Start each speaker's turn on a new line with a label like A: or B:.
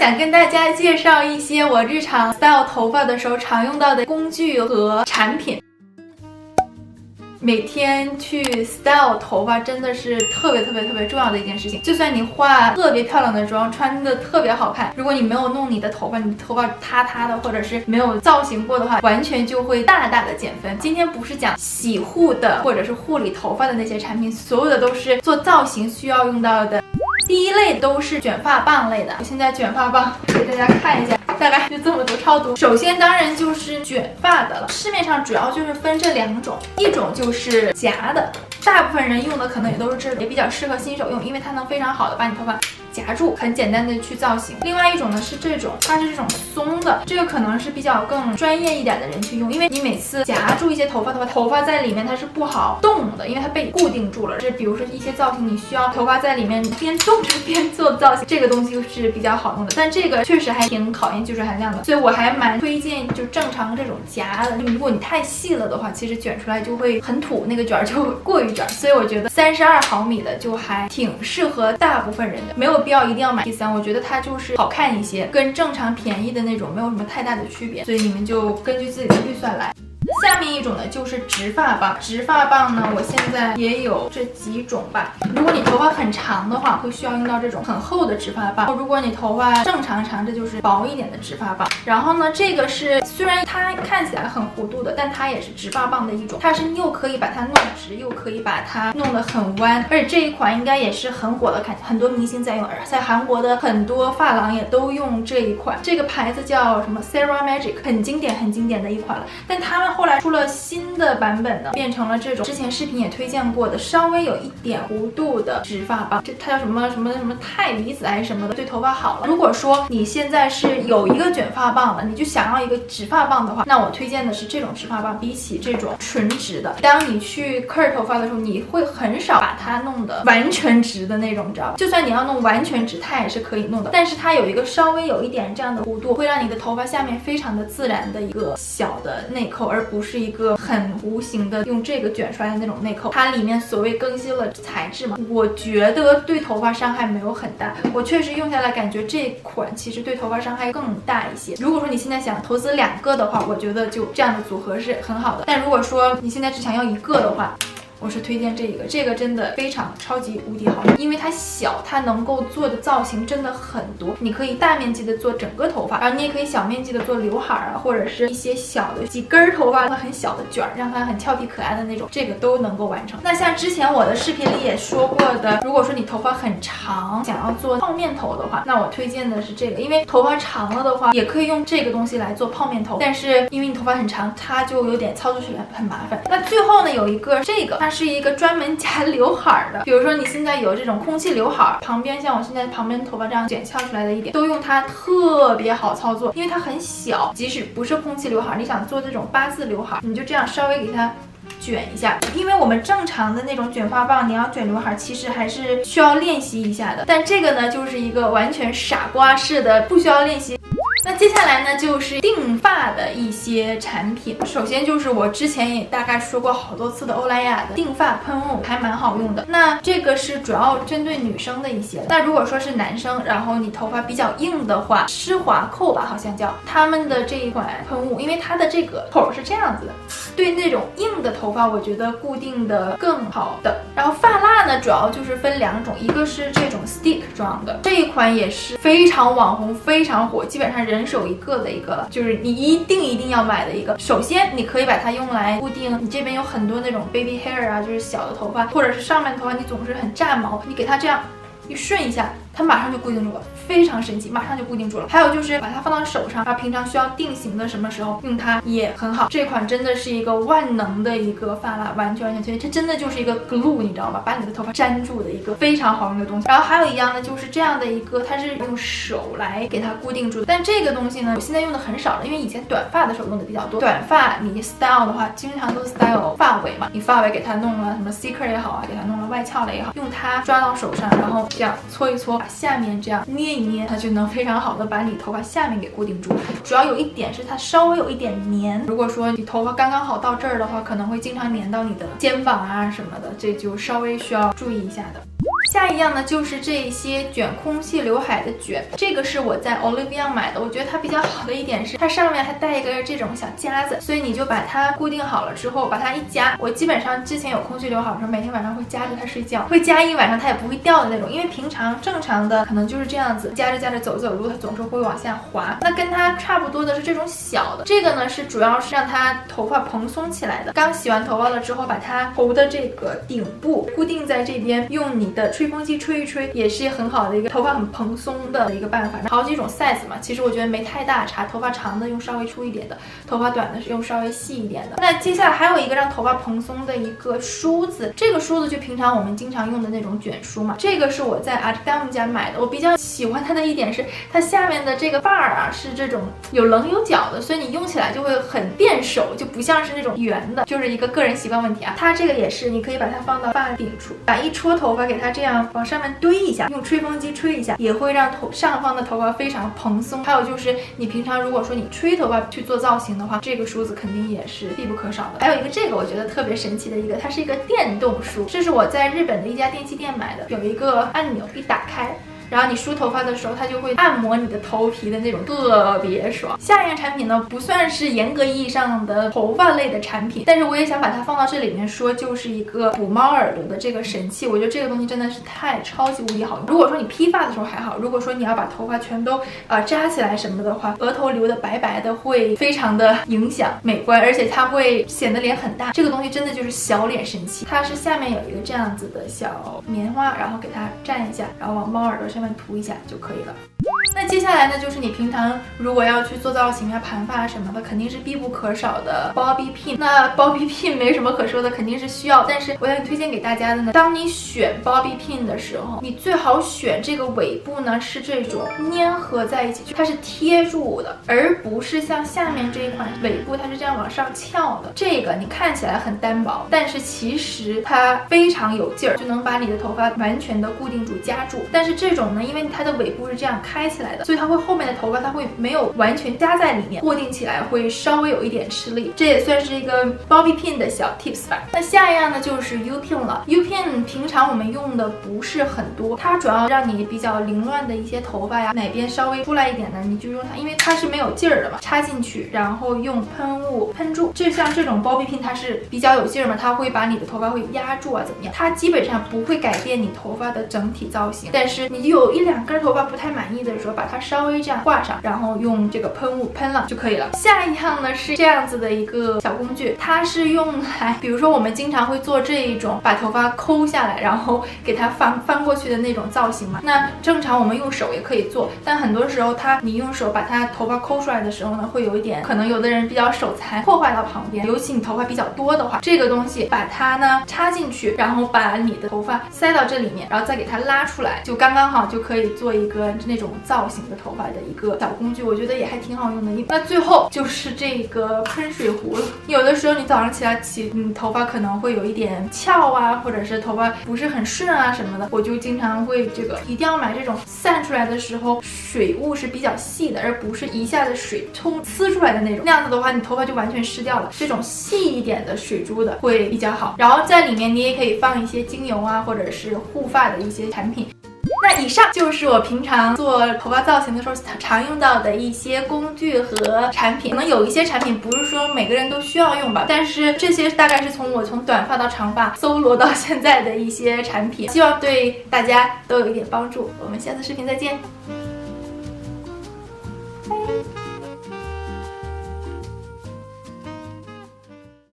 A: 想跟大家介绍一些我日常 style 头发的时候常用到的工具和产品。每天去 style 头发真的是特别重要的一件事情。就算你化特别漂亮的妆，穿的特别好看，如果你没有弄你的头发，你头发塌塌的，或者是没有造型过的话，完全就会大大的减分。今天不是讲洗护的或者是护理头发的那些产品，所有的都是做造型需要用到的。第一类都是卷发棒类的，我现在卷发棒给大家看一下，大概就这么多，超多。首先当然就是卷发的了，市面上主要就是分这两种，一种就是夹的，大部分人用的可能也都是这种，也比较适合新手用，因为它能非常好的把你头发夹住，很简单的去造型。另外一种呢是这种，它是这种松的，这个可能是比较更专业一点的人去用，因为你每次夹住一些头发的话，头发在里面它是不好动的，因为它被固定住了。是比如说一些造型你需要头发在里面边动着边做造型，这个东西是比较好用的，但这个确实还挺考验技术含量的，所以我还蛮推荐就正常这种夹的。如果你太细了的话，其实卷出来就会很土，那个卷就过于卷，所以我觉得32毫米的就还挺适合大部分人的，没有必要一定要买T3，我觉得它就是好看一些，跟正常便宜的那种没有什么太大的区别，所以你们就根据自己的预算来。下面一种呢就是直发棒，直发棒呢我现在也有这几种吧。如果你头发很长的话，会需要用到这种很厚的直发棒；如果你头发正常长，这就是薄一点的直发棒。然后呢，这个是虽然它看起来很弧度的，但它也是直发棒的一种，它是又可以把它弄直，又可以把它弄得很弯。而且这一款应该也是很火的，看很多明星在用，而在韩国的很多发廊也都用这一款。这个牌子叫什么 Sarah Magic， 很经典的一款了。但他们后来出了新的版本呢，变成了这种之前视频也推荐过的稍微有一点弧度的直发棒，这它叫什么钛离子还是什么的，对头发好了。如果说你现在是有一个卷发棒了，你就想要一个直发棒的话，那我推荐的是这种直发棒，比起这种纯直的。当你去 curl 头发的时候，你会很少把它弄得完全直的那种，你知道吧？就算你要弄完全直，它也是可以弄的，但是它有一个稍微有一点这样的弧度，会让你的头发下面非常的自然的一个小的内扣，而不是一个很弧形的用这个卷出来的那种内扣。它里面所谓更新了材质嘛，我觉得对头发伤害没有很大，我确实用下来感觉这款其实对头发伤害更大一些。如果说你现在想投资2个的话，我觉得就这样的组合是很好的，但如果说你现在只想要1个的话，我是推荐这个，这个真的非常超级无敌好用，因为它小，它能够做的造型真的很多。你可以大面积的做整个头发，然后你也可以小面积的做刘海啊，或者是一些小的几根头发，很小的卷，让它很俏皮可爱的那种，这个都能够完成。那像之前我的视频里也说过的，如果说你头发很长，想要做泡面头的话，那我推荐的是这个，因为头发长了的话，也可以用这个东西来做泡面头，但是因为你头发很长，它就有点操作起来很麻烦。那最后呢，有一个这个。它是一个专门夹刘海的，比如说你现在有这种空气刘海，旁边像我现在旁边头发这样卷翘出来的一点，都用它特别好操作，因为它很小，即使不是空气刘海，你想做这种8字刘海，你就这样稍微给它卷一下。因为我们正常的那种卷发棒，你要卷刘海其实还是需要练习一下的，但这个呢就是一个完全傻瓜式的，不需要练习。那接下来呢，就是定发的一些产品。首先就是我之前也大概说过好多次的欧莱雅的定发喷雾，还蛮好用的。那这个是主要针对女生的一些。那如果说是男生，然后你头发比较硬的话，施华蔻吧，好像叫他们的这一款喷雾，因为它的这个口是这样子的，对那种硬的头发，我觉得固定的更好的。然后发蜡呢，主要就是分2种，一个是这种 stick 状的，这一款也是非常网红、非常火，基本上人手一个的一个了，就是你一定要买的一个。首先你可以把它用来固定你这边有很多那种 baby hair 啊，就是小的头发，或者是上面头发你总是很炸毛，你给它这样一顺一下，它马上就固定住了，非常神奇，马上就固定住了。还有就是把它放到手上，然后平常需要定型的什么时候用它也很好。这款真的是一个万能的一个发蜡，完全推荐，它真的就是一个 glue， 你知道吧，把你的头发粘住的一个非常好用的东西。然后还有一样呢，就是这样的一个，它是用手来给它固定住的。但这个东西呢，我现在用的很少了，因为以前短发的时候用的比较多。短发你 style 的话，经常都 style 发尾嘛，你发尾给它弄了什么 secret 也好啊，给它弄了外翘了也好，用它抓到手上，然后这样搓一搓，把下面这样捏一捏，它就能非常好的把你头发下面给固定住。主要有一点是它稍微有一点黏，如果说你头发刚刚好到这儿的话，可能会经常黏到你的肩膀啊什么的，这就稍微需要注意一下的。下一样呢，就是这些卷空气刘海的卷，这个是我在 Olivia 买的，我觉得它比较好的一点是，它上面还带一个这种小夹子，所以你就把它固定好了之后，把它一夹。我基本上之前有空气刘海的时候，每天晚上会夹着它睡觉，会夹一晚上它也不会掉的那种，因为平常正常的可能就是这样子，夹着夹着走路，它总是会往下滑。那跟它差不多的是这种小的，这个呢是主要是让它头发蓬松起来的。刚洗完头发了之后，把它头的这个顶部固定在这边，用你的吹风机吹一吹，也是很好的一个头发很蓬松的一个办法。好几种 size 嘛，其实我觉得没太大差，头发长的用稍微粗一点的，头发短的是用稍微细一点的。那接下来还有一个让头发蓬松的一个梳子，这个梳子就平常我们经常用的那种卷梳嘛，这个是我在 Artdam 家买的。我比较喜欢它的一点是，它下面的这个把儿啊是这种有棱有角的，所以你用起来就会很便手，就不像是那种圆的，就是一个个人习惯问题啊。它这个也是，你可以把它放到发顶处，把一撮头发给它这样往上面堆一下，用吹风机吹一下，也会让上方的头发非常蓬松。还有就是你平常如果说你吹头发去做造型的话，这个梳子肯定也是必不可少的。还有一个这个我觉得特别神奇的一个，它是一个电动梳，这是我在日本的一家电器店买的，有一个按钮一打开，然后你梳头发的时候，它就会按摩你的头皮的那种，特别爽。下一样产品呢，不算是严格意义上的头发类的产品，但是我也想把它放到这里面说，就是一个补猫耳朵的这个神器。我觉得这个东西真的是超级无敌好用。如果说你披发的时候还好，如果说你要把头发全都扎起来什么的话，额头留的白白的会非常的影响美观，而且它会显得脸很大。这个东西真的就是小脸神器，它是下面有一个这样子的小棉花，然后给它蘸一下，然后往猫耳朵上面涂一下就可以了。那接下来呢，就是你平常如果要去做造型啊、盘发什么的，肯定是必不可少的 Bobby Pin。那 Bobby Pin 没什么可说的，肯定是需要。但是我想推荐给大家的呢，当你选 Bobby Pin 的时候，你最好选这个尾部呢是这种粘合在一起，它是贴住的，而不是像下面这一款尾部它是这样往上翘的。这个你看起来很单薄，但是其实它非常有劲儿，就能把你的头发完全的固定住、夹住。但是这种呢，因为它的尾部是这样开起来的，所以它会后面的头发它会没有完全夹在里面，固定起来会稍微有一点吃力。这也算是一个 Bobby Pin 的小 tips 吧。那下一样呢就是 U Pin 了。U Pin 平常我们用的不是很多，它主要让你比较凌乱的一些头发呀，哪边稍微出来一点的，你就用它，因为它是没有劲儿的嘛，插进去，然后用喷雾喷住。就像这种 Bobby Pin 它是比较有劲儿嘛，它会把你的头发会压住啊，怎么样？它基本上不会改变你头发的整体造型，但是你有一两根头发不太满意的时候，把它稍微这样挂上，然后用这个喷雾喷了就可以了。下一样呢是这样子的一个小工具，它是用来，比如说我们经常会做这一种把头发抠下来，然后给它翻过去的那种造型嘛。那正常我们用手也可以做，但很多时候你用手把它头发抠出来的时候呢，会有一点可能有的人比较手残，破坏到旁边，尤其你头发比较多的话，这个东西把它呢插进去，然后把你的头发塞到这里面，然后再给它拉出来，就刚刚好就可以做一个那种造型的头发的一个小工具，我觉得也还挺好用的。那最后就是这个喷水壶了。有的时候你早上起来头发可能会有一点翘啊，或者是头发不是很顺啊什么的，我就经常会这个一定要买这种散出来的时候水雾是比较细的，而不是一下子水冲呲出来的那种，那样子的话你头发就完全湿掉了。这种细一点的水珠的会比较好，然后在里面你也可以放一些精油啊，或者是护发的一些产品。那以上就是我平常做头发造型的时候常用到的一些工具和产品。可能有一些产品不是说每个人都需要用吧，但是这些大概是从短发到长发搜罗到现在的一些产品，希望对大家都有一点帮助。我们下次视频再见。